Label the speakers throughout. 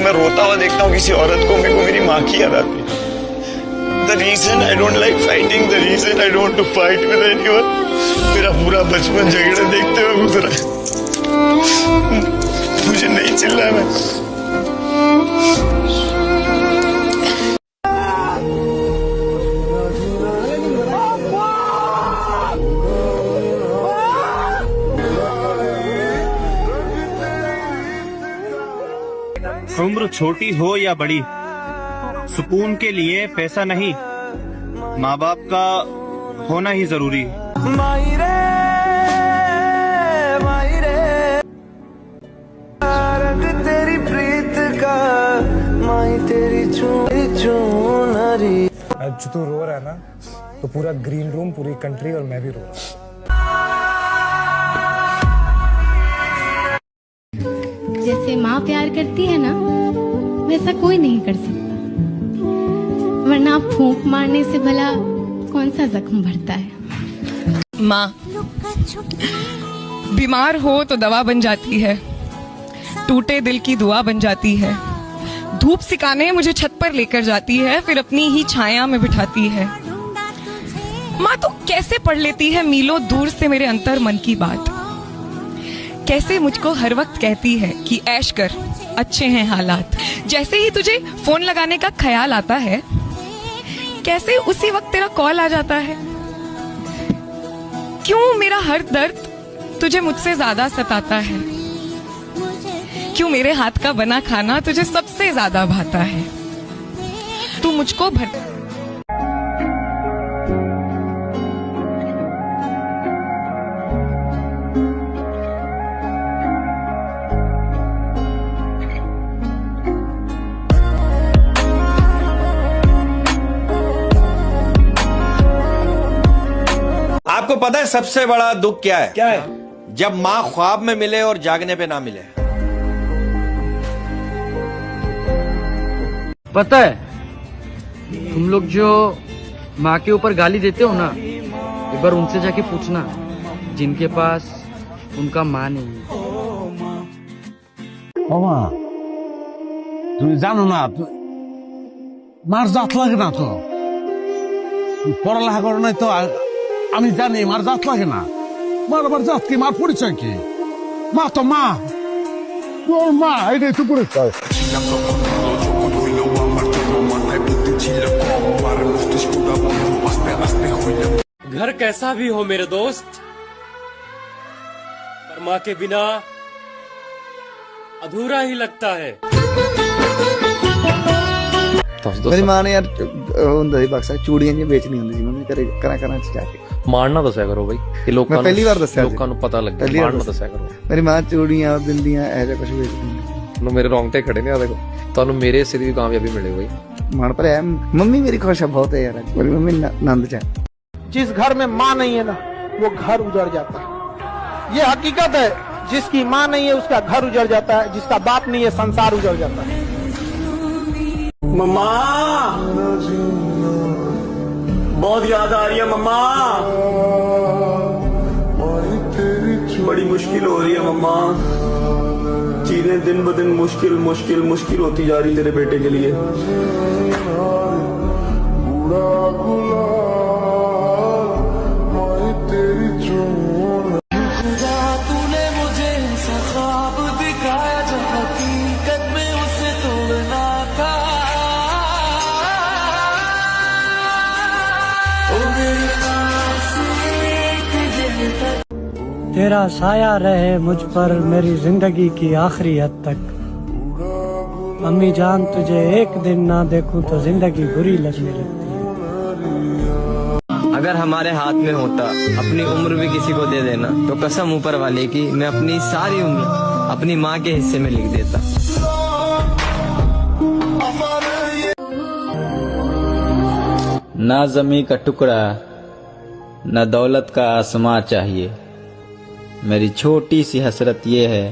Speaker 1: मैं रोता हुआ देखता हूँ किसी औरत को, मेरे को मेरी माँ की याद आती है। The reason I don't like fighting, the reason I don't want to fight with anyone, मेरा पूरा बचपन झगड़े देखते हुए गुजरा है। मुझे नहीं चिल्लाना।
Speaker 2: उम्र छोटी हो या बड़ी, सुकून के लिए पैसा नहीं, माँ बाप का होना ही जरूरी है।
Speaker 3: तेरी प्रीत का माई तेरी चूनरी।
Speaker 4: आज तू रो रहा है ना, तो पूरा ग्रीन रूम, पूरी कंट्री और मैं भी रो रहा हूँ।
Speaker 5: जैसे माँ प्यार करती है ना, वैसा कोई नहीं कर सकता। वरना फूंक मारने से भला कौन सा जख्म भरता है।
Speaker 6: माँ बीमार हो तो दवा बन जाती है, टूटे दिल की दुआ बन जाती है। धूप सिकाने मुझे छत पर लेकर जाती है, फिर अपनी ही छाया में बिठाती है। माँ तो कैसे पढ़ लेती है मीलों दूर से मेरे अंतर मन की बात। कैसे मुझको हर वक्त कहती है कि ऐश कर, अच्छे हैं हालात। जैसे ही तुझे फोन लगाने का ख्याल आता है, कैसे उसी वक्त तेरा कॉल आ जाता है। क्यों मेरा हर दर्द तुझे मुझसे ज्यादा सताता है। क्यों मेरे हाथ का बना खाना तुझे सबसे ज्यादा भाता है। तू मुझको भर
Speaker 7: आपको पता है सबसे बड़ा दुख क्या है? क्या है? जब माँ ख्वाब में मिले और जागने पे ना मिले।
Speaker 8: पता है, तुम लोग जो माँ के ऊपर गाली देते हो ना, एक बार उनसे जाके पूछना जिनके पास उनका माँ नहीं है।
Speaker 9: বাবা তুমি জানো না, মার জাত লাগে না তো, পড়ালেখা করো নাই তো। আমি জানি মার জাত লাগে না। মার আবার জাত কি, মার পরিচয় কি? মা তো মা, তোর মা, এটাই তো পরিচয়।
Speaker 10: घर कैसा भी हो मेरे दोस्त, पर माँ के बिना अधूरा ही लगता है।
Speaker 3: मेरी माँ ने यार ਹੁੰਦਾ ਸੀ ਬਕਸਾ ਚੂੜੀਆਂ ਜਿਹੀਆਂ ਵੇਚਣੀ ਹੁੰਦੀ ਸੀ, ਮੰਮੀ ਘਰੇ ਘਰਾਂ ਚ ਜਾ ਕੇ।
Speaker 10: ਮਾਣ ਦੱਸਿਆ ਕਰੋ ਬਈ, ਇਹ ਲੋਕਾਂ
Speaker 3: ਮੈਂ ਪਹਿਲੀ ਵਾਰ ਦੱਸਿਆ,
Speaker 10: ਲੋਕਾਂ ਨੂੰ ਪਤਾ ਲੱਗੇ। ਮਾਣ ਦੱਸਿਆ ਕਰੋ।
Speaker 3: ਮੇਰੀ ਮਾਂ ਚੂੜੀਆਂ ਬਿੰਦੀਆਂ ਇਹ ਜਿਹਾ ਕੁਝ ਵੇਚਦੀ ਹੈ।
Speaker 10: ਨੂੰ ਮੇਰੇ ਰੌਂਗਟੇ ਖੜੇ ਨੇ, ਆ ਦੇਖੋ ਤੁਹਾਨੂੰ ਮੇਰੇ ਹਿੱਸੇ ਦੀ ਵੀ ਕਾਮਯਾਬੀ ਮਿਲੇ ਬਈ।
Speaker 3: ਮਾਣ ਪਰ ਹੈ, ਮੰਮੀ ਮੇਰੀ ਖੁਸ਼ ਹੈ ਬਹੁਤ ਹੈ यार। मेरी मम्मी नंद च है।
Speaker 4: जिस घर में माँ नहीं है ना, वो घर उजड़ जाता है। ये हकीकत है, जिसकी माँ नहीं है उसका घर उजड़ जाता है, जिसका बाप नहीं है संसार उजड़ जाता है।
Speaker 1: मम्मा बहुत याद आ रही है मम्मा, बड़ी मुश्किल हो रही है मम्मा। चीजें दिन ब दिन मुश्किल मुश्किल मुश्किल होती जा रही तेरे बेटे के लिए।
Speaker 3: तूने मुझे ख्वाब दिखाया जो हकीकत में उसे तोड़ना था।
Speaker 4: तेरा साया रहे मुझ पर मेरी जिंदगी की आखिरी हद तक। मम्मी जान, तुझे एक दिन ना देखूं तो जिंदगी बुरी लगने लगती है।
Speaker 8: अगर हमारे हाथ में होता अपनी उम्र भी किसी को दे देना, तो कसम ऊपर वाले की मैं अपनी सारी उम्र अपनी माँ के हिस्से में लिख देता। ना जमी का टुकड़ा, न दौलत का आसमां चाहिए। मेरी छोटी सी हसरत ये है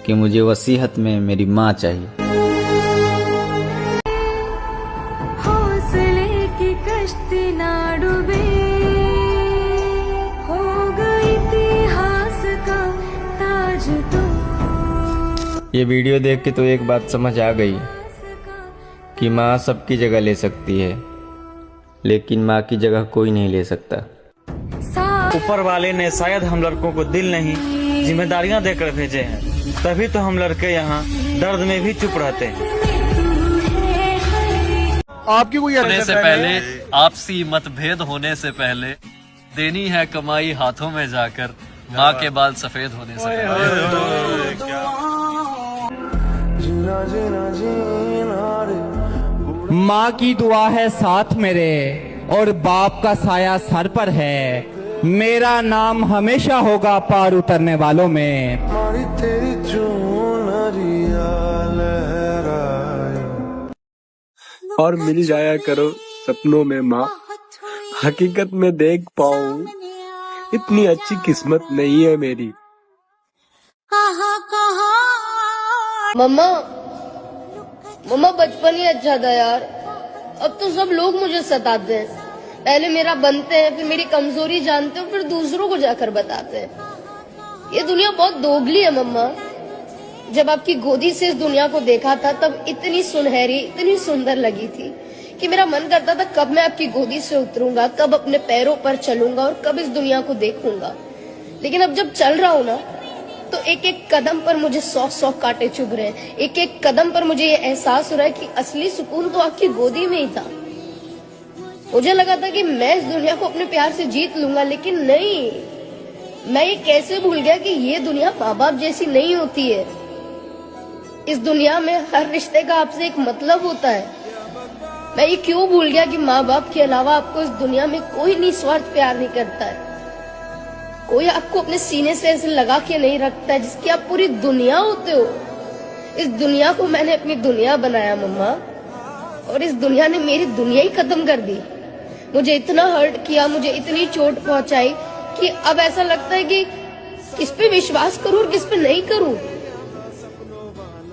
Speaker 8: कि मुझे वसीयत में मेरी माँ चाहिए।
Speaker 5: हौसले की कश्ती ना डूबे, हो गई इतिहास का ताज तो।
Speaker 8: ये वीडियो देख के तो एक बात समझ आ गई कि माँ सबकी जगह ले सकती है, लेकिन माँ की जगह कोई नहीं ले सकता।
Speaker 2: ऊपर वाले ने शायद हम लड़कों को दिल नहीं जिम्मेदारियां देकर भेजे हैं, तभी तो हम लड़के यहाँ दर्द में भी चुप रहते हैं।
Speaker 9: आपकी कोई
Speaker 10: होने से पहले, आपसी मतभेद होने से पहले देनी है कमाई हाथों में जाकर, माँ के बाल सफेद होने से पहले।
Speaker 11: माँ की दुआ है साथ मेरे और बाप का साया सर पर है, मेरा नाम हमेशा होगा पार उतरने वालों में।
Speaker 12: और मिल जाया करो सपनों में माँ, हकीकत में देख पाऊं इतनी अच्छी किस्मत नहीं है मेरी।
Speaker 13: मम्मा मम्मा बचपन ही अच्छा था यार, अब तो सब लोग मुझे सताते हैं। पहले मेरा बनते हैं, फिर मेरी कमजोरी जानते हैं, फिर दूसरों को जाकर बताते हैं। ये दुनिया बहुत दोगली है मम्मा। जब आपकी गोदी से इस दुनिया को देखा था तब इतनी सुनहरी, इतनी सुंदर लगी थी कि मेरा मन करता था कब मैं आपकी गोदी से उतरूंगा, कब अपने पैरों पर चलूंगा और कब इस दुनिया को देखूंगा। लेकिन अब जब चल रहा हूँ ना, तो एक एक कदम पर मुझे 100 कांटे चुभ रहे हैं। एक एक कदम पर मुझे ये एहसास हो रहा है कि असली सुकून तो आपकी गोदी में ही था। मुझे लगा था कि मैं इस दुनिया को अपने प्यार से जीत लूंगा, लेकिन नहीं। मैं ये कैसे भूल गया कि ये दुनिया माँ बाप जैसी नहीं होती है। इस दुनिया में हर रिश्ते का आपसे एक मतलब होता है। मैं ये क्यों भूल गया कि माँ बाप के अलावा आपको इस दुनिया में कोई निस्वार्थ प्यार नहीं करता है। कोई आपको अपने सीने से ऐसे लगा के नहीं रखता है जिसकी आप पूरी दुनिया होते हो। इस दुनिया को मैंने अपनी दुनिया बनाया मम्मा, और इस दुनिया ने मेरी दुनिया ही खत्म कर दी। मुझे इतना हर्ट किया, मुझे इतनी चोट पहुंचाई कि अब ऐसा लगता है कि किस पे विश्वास करूं और किस पे नहीं करूं।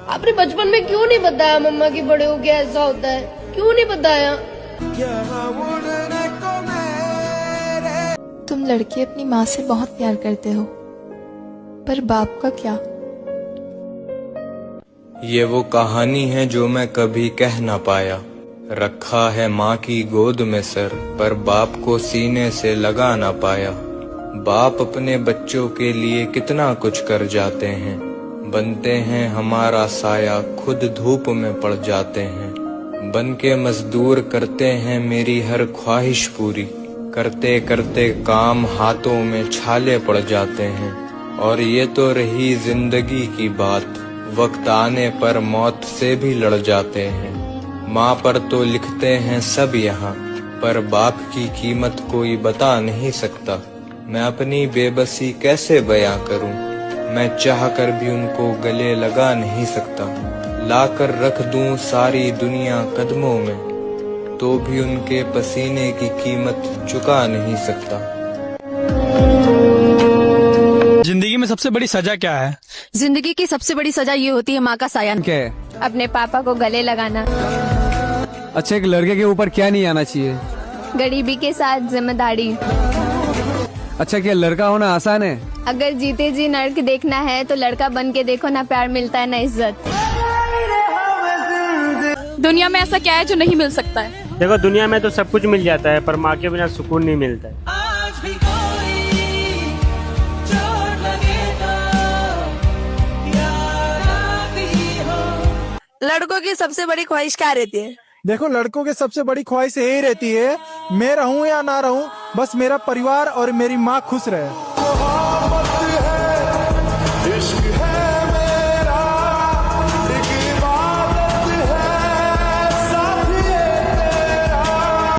Speaker 13: आपने बचपन में क्यों नहीं बताया मम्मा कि बड़े हो गया ऐसा होता है? क्यों नहीं बताया?
Speaker 14: तुम लड़के अपनी माँ से बहुत प्यार करते हो, पर बाप का क्या?
Speaker 15: ये वो कहानी है जो मैं कभी कह ना पाया। रखा है माँ की गोद में सर, पर बाप को सीने से लगा ना पाया। बाप अपने बच्चों के लिए कितना कुछ कर जाते हैं, बनते हैं हमारा साया, खुद धूप में पड़ जाते हैं। बन के मजदूर करते हैं मेरी हर ख्वाहिश पूरी, करते करते काम हाथों में छाले पड़ जाते हैं। और ये तो रही जिंदगी की बात, वक्त आने पर मौत से भी लड़ जाते हैं। माँ पर तो लिखते हैं सब यहाँ, पर बाप की कीमत कोई बता नहीं सकता। मैं अपनी बेबसी कैसे बयां करूं, मैं चाह कर भी उनको गले लगा नहीं सकता। लाकर रख दूं सारी दुनिया कदमों में, तो भी उनके पसीने की कीमत चुका नहीं सकता।
Speaker 16: जिंदगी में सबसे बड़ी सजा क्या है?
Speaker 17: जिंदगी की सबसे बड़ी सजा ये होती है माँ का साया।
Speaker 16: क्या है?
Speaker 17: अपने पापा को गले लगाना।
Speaker 16: अच्छा, एक लड़के के ऊपर क्या नहीं आना चाहिए?
Speaker 17: गरीबी के साथ जिम्मेदारी।
Speaker 16: अच्छा, क्या लड़का होना आसान है?
Speaker 17: अगर जीते जी नर्क देखना है तो लड़का बन के देखो, ना प्यार मिलता है ना इज्जत।
Speaker 18: दुनिया में ऐसा क्या है जो नहीं मिल सकता है?
Speaker 4: देखो, दुनिया में तो सब कुछ मिल जाता है, पर माँ के बिना सुकून नहीं मिलता है।
Speaker 18: लड़कों की सबसे बड़ी ख्वाहिश क्या रहती है?
Speaker 19: देखो, लड़कों की सबसे बड़ी ख्वाहिश यही रहती है, मैं रहूं या ना रहूं, बस मेरा परिवार और मेरी माँ खुश रहे।